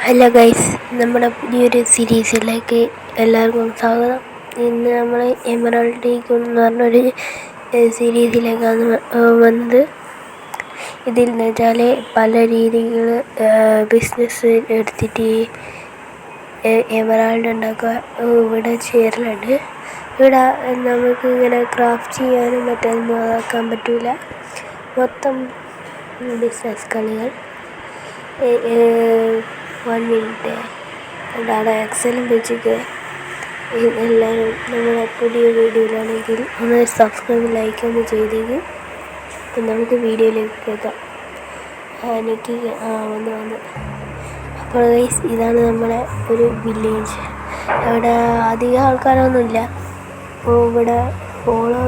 Hello guys, നമ്മുടെ പുതിയൊരു സീരീസിലേക്ക് എല്ലാവർക്കും സ്വാഗതം. ഇന്ന് നമ്മൾ എമറാൾഡ് ടീക്ക് എന്ന് പറഞ്ഞൊരു സീരീസിലേക്കാണ് വന്നത്. ഇതിൽ എന്ന് വെച്ചാൽ പല രീതികൾ ബിസിനസ് എടുത്തിട്ട് എമറാൾഡ് ഉണ്ടാക്കുക ഇവിടെ ചേരലുണ്ട്. ഇവിടെ നമുക്ക് ഇങ്ങനെ ക്രാഫ്റ്റ് ചെയ്യാനും മറ്റൊന്നും ആക്കാൻ പറ്റില്ല. മൊത്തം ബിസിനസ് കളികൾ. 1 മിനിറ്റ് എന്താണ് എക്സലും വെച്ചിട്ട് എല്ലാവരും നമ്മുടെ പുതിയ വീഡിയോയിലാണെങ്കിൽ ഒന്ന് സബ്സ്ക്രൈബ് ലൈക്ക് ഒന്ന് ചെയ്തേക്ക്. അപ്പം നമുക്ക് വീഡിയോയിലേക്ക് കേൾക്കാം. എനിക്ക് വന്ന് അപ്പോൾ ഗൈസ്, ഇതാണ് നമ്മുടെ ഒരു വില്ലേജ്. അവിടെ അധികം ആൾക്കാരൊന്നുമില്ല. അപ്പോൾ ഇവിടെ ഫോളോ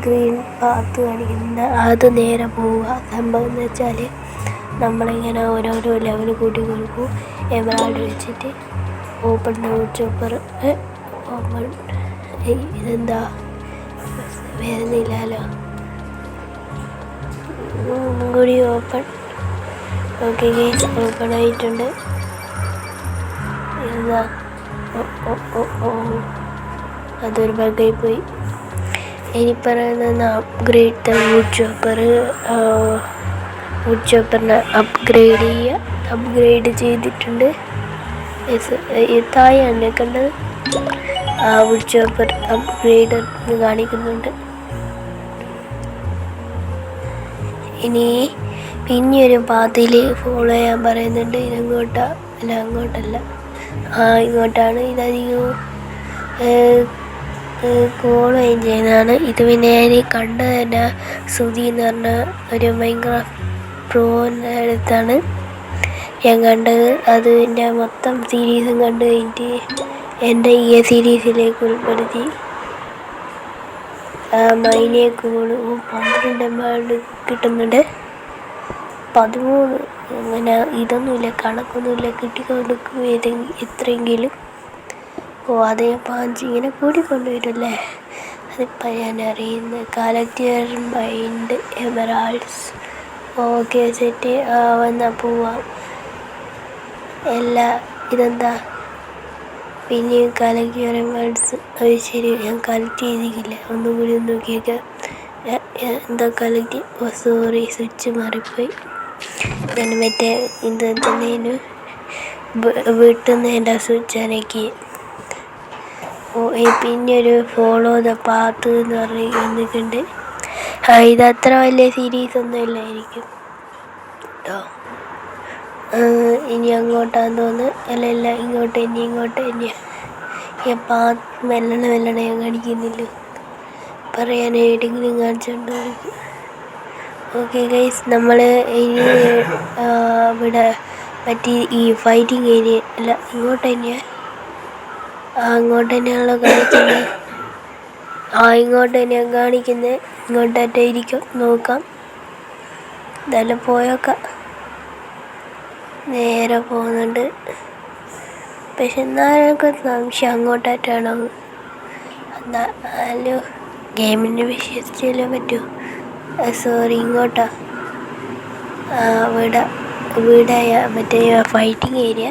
ഗ്രീൻ പാത്ത് കാണിക്കുന്നുണ്ട്, അത് നേരെ പോവുക. സംഭവം എന്ന് വെച്ചാൽ നമ്മളിങ്ങനെ ഓരോരോ ലെവൽ കൂട്ടി കൊടുക്കും. എമറാൾഡ് വെച്ചിട്ട് ഓപ്പൺ ചോപ്പർ ഓപ്പൺ. ഇതെന്താ വരുന്നില്ലല്ലോ, കൂടി ഓപ്പൺ. ഓക്കെ ഗൈസ്, ഓപ്പൺ ആയിട്ടുണ്ട്. എന്താ അതൊരു ബഗ്ഗായി പോയി. ഇനി പറയുന്നത് upgrade the wood chopper. Wood ചോപ്പറിനെ അപ്ഗ്രേഡ് ചെയ്തിട്ടുണ്ട്. താഴെയാണ് കണ്ടത്, വുഡ് ചോപ്പർ അപ്ഗ്രേഡ് എന്ന് കാണിക്കുന്നുണ്ട്. ഇനി പിന്നെയൊരു പാതയിൽ ഫോളോ ചെയ്യാൻ പറയുന്നുണ്ട്. അങ്ങോട്ടല്ല, ഇങ്ങോട്ടാണ്. ഇതധികം ഫോളോ ചെയ്യുന്നതാണ്. ഇത് പിന്നെ ഞാൻ കണ്ടത് തന്നെ സുധി എന്ന് പറഞ്ഞ ഒരു മൈൻക്രാഫ്റ്റ് പ്രോൻ്റെ അടുത്താണ് ഞാൻ കണ്ടത്. അത് എൻ്റെ മൊത്തം സീരീസും കണ്ടു കഴിഞ്ഞിട്ട് എൻ്റെ ഈ സീരീസിലേക്ക് ഉൾപ്പെടുത്തി. മൈനേക്ക് 12 എമറാൾഡ് കിട്ടുന്നുണ്ട്. 13 അങ്ങനെ ഇതൊന്നുമില്ല, കണക്കൊന്നുമില്ല, കിട്ടിക്കൊടുക്കും എത്രയെങ്കിലും. അത് ഞാൻ പാഞ്ച് ഇങ്ങനെ കൂടിക്കൊണ്ടുവരുമല്ലേ, അതിപ്പോൾ ഞാൻ അറിയുന്നത്. Collect the mined emeralds. Okay set വന്നാൽ പോവാം. ഇതെന്താ പിന്നെയും കളക്ടർ എമറാൾഡ്സ്. അത് ശരി, ഞാൻ കളക്ട് ചെയ്തിട്ടില്ല. ഒന്നും കൂടി നോക്കിയേക്കാം. എന്താ കളക്ട്? സോറി, സ്വിച്ച് മാറിപ്പോയി. ഞാൻ മറ്റേ ഇത് തന്നെയാണ് വീട്ടുന്നതിൻ്റെ സ്വിച്ച് അനക്കി. പിന്നെ ഒരു ഫോളോ ദ പാത്ത് എന്ന് പറഞ്ഞിട്ടുണ്ട്. ഇതത്ര വലിയ സീരീസ് ഒന്നും ഇല്ലായിരിക്കും കേട്ടോ. ഇനി അങ്ങോട്ടാന്ന് തോന്നുന്നു. അല്ല, ഇങ്ങോട്ട് തന്നെയാണ്. ഈ പാത്ത് മെല്ലണ ഞാൻ കാണിക്കുന്നില്ല, പറയാനായിട്ടെങ്കിലും കാണിച്ചുകൊണ്ടിരിക്കും. ഓക്കെ ഗൈസ്, നമ്മൾ ഇനി ഇവിടെ മറ്റേ ഈ ഫൈറ്റിംഗ് ഏരിയ അല്ല, അങ്ങോട്ട് തന്നെയാണല്ലോ കാണിക്കുന്നത്. ഇങ്ങോട്ട് തന്നെയാണ് കാണിക്കുന്നത്. ഇങ്ങോട്ടായിട്ടായിരിക്കും, നോക്കാം. എന്തായാലും പോയേക്കാം. നേരെ പോകുന്നുണ്ട്. പക്ഷെ എന്നാലൊക്കെ സംശയം അങ്ങോട്ടായിട്ടാണോ. എന്നാലും ഗെയിമിനെ വിശ്വസിച്ചാലേ പറ്റൂ. സോറി, ഇങ്ങോട്ടാ. ഇവിടെ മറ്റേ ഫൈറ്റിംഗ് ഏരിയ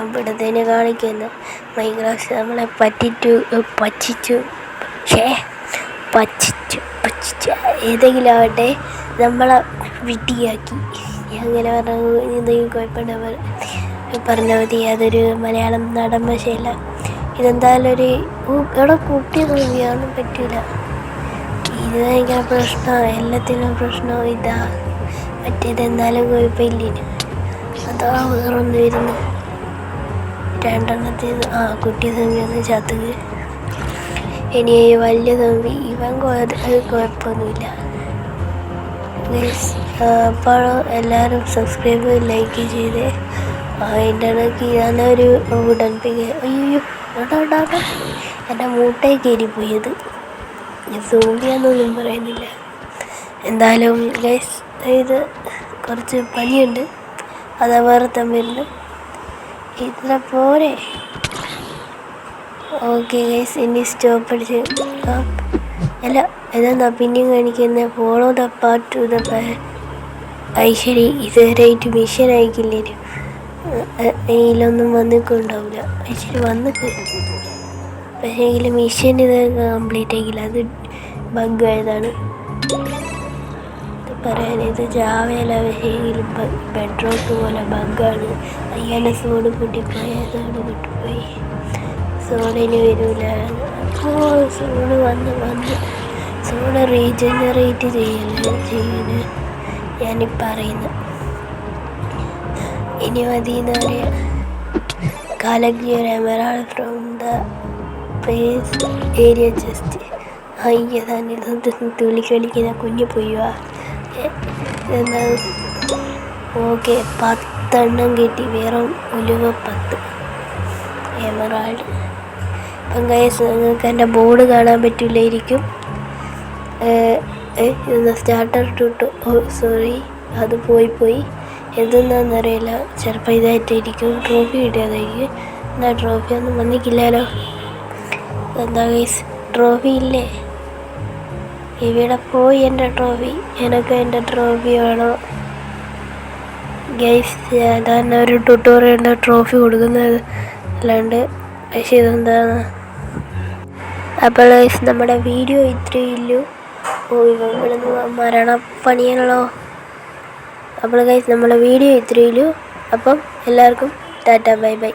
ഇവിടെ തന്നെ കാണിക്കുന്നത്. മൈൻക്രാഫ്റ്റ് നമ്മളെ പറ്റിച്ചു ഏതെങ്കിലും ആവട്ടെ, നമ്മളെ വിട്ടിയാക്കി. അങ്ങനെ എന്തെങ്കിലും പറഞ്ഞാൽ മതി. അതൊരു മലയാളം നാടൻ ഭാഷയല്ല. ഇതെന്തായാലും ഇവിടെ കുട്ടിയൊന്നും ചെയ്യാനും പറ്റില്ല. ഇത് ഭയങ്കര പ്രശ്നമാണ്, എല്ലാത്തിനും പ്രശ്നവും ഇതാ. മറ്റേതെന്തായാലും കുഴപ്പമില്ല. അതാ വേറൊന്ന് വരുന്നു. 2 കുട്ടി തമ്മിയൊന്ന് ചത്തുക. ഇനി വലിയ തമ്പി ഇവൻ കുഴപ്പമൊന്നുമില്ല. അപ്പോൾ എല്ലാവരും സബ്സ്ക്രൈബ് ലൈക്ക് ചെയ്ത് അതിൻ്റെ ഇടയ്ക്ക് ഞാനൊരു വുഡൻ പിക്ക്. അയ്യോ, എൻ്റെ മൂട്ടയിൽ കയറിപ്പോയത്. സോംബിയാന്നൊന്നും പറയുന്നില്ല. എന്തായാലും ഗൈസ്, ഇത് കുറച്ച് പനിയുണ്ട്, അതാ വേറെ തമ്മിലുണ്ട്. ഇത്ര പോരെ. ഓക്കെ ഗൈസ്, ഇനി സ്റ്റോപ്പ് അടിച്ച് അല്ല, ഇതെന്താ പിന്നെയും കാണിക്കുന്നത്? Follow the path to the ഐശ്വരി. ഇതുവരെയായിട്ട് മിഷൻ അയക്കില്ലേ? ഇതിലൊന്നും വന്നിട്ടുണ്ടാവില്ല. പക്ഷേ വന്നിട്ട് പക്ഷേ ഇതിൽ മിഷൻ ഇത് കംപ്ലീറ്റ് ആക്കില്ല. അത് ബഗ് ആയതാണ് പറയാൻ. ഇത് ജാവയല്ല, പക്ഷേ ഇതിൽ ബെഡ്റോക്ക് പോലെ ബഗ്ഗാണ്. അയ്യാൻ്റെ സോഡ് പൊട്ടിപ്പോയി, സോഡ് പൊട്ടിപ്പോയി, സോഡിന് വരില്ല. അപ്പോൾ സോഡ് വന്ന് സോഡ് റീജനറേറ്റ് ചെയ്യല് ഞാനീ പറയുന്നത്. ഇനി മതി എന്ന് പറയാം. Collect your emerald from the place area just. അയ്യ തന്നെ തുള്ളിക്കളിക്കുന്ന കുഞ്ഞു പോയുക. എന്താ ഓക്കെ, 10 കിട്ടി. വെറും ഉലുവ 10 എമറാൾഡ്. അപ്പം ഗൈസ് നിങ്ങൾക്ക് എൻ്റെ ബോർഡ് കാണാൻ പറ്റില്ലായിരിക്കും. സ്റ്റാർട്ടർ ടു സോറി, അത് പോയി എന്തെന്നാന്നറിയില്ല. ചിലപ്പോൾ ഇതായിട്ടായിരിക്കും ട്രോഫി കിട്ടിയതായിരിക്കും. എന്നാ ട്രോഫി ഒന്നും വന്നിക്കില്ലല്ലോ. എന്താ ഗൈസ്, ട്രോഫി ഇല്ലേ? ഇവിടെ പോയി എൻ്റെ ട്രോഫി. എനിക്ക് എൻ്റെ ട്രോഫി വേണോ ഗൈസ്? സാധാരണ ഒരു ട്യൂട്ടോറിയലിൻ്റെ ട്രോഫി കൊടുക്കുന്നത് അല്ലാണ്ട്. പക്ഷേ ഇതെന്താണ്? അപ്പോൾ ഗൈസ് നമ്മുടെ വീഡിയോ ഇത്രയുള്ളൂ. ഇവിടെ നിന്ന് മരണപ്പണിയാണല്ലോ. അപ്പോൾ ഗൈസ് നമ്മളെ വീഡിയോ ഇത്രയുള്ളൂ. അപ്പം എല്ലാവർക്കും ടാറ്റ ബൈ ബൈ.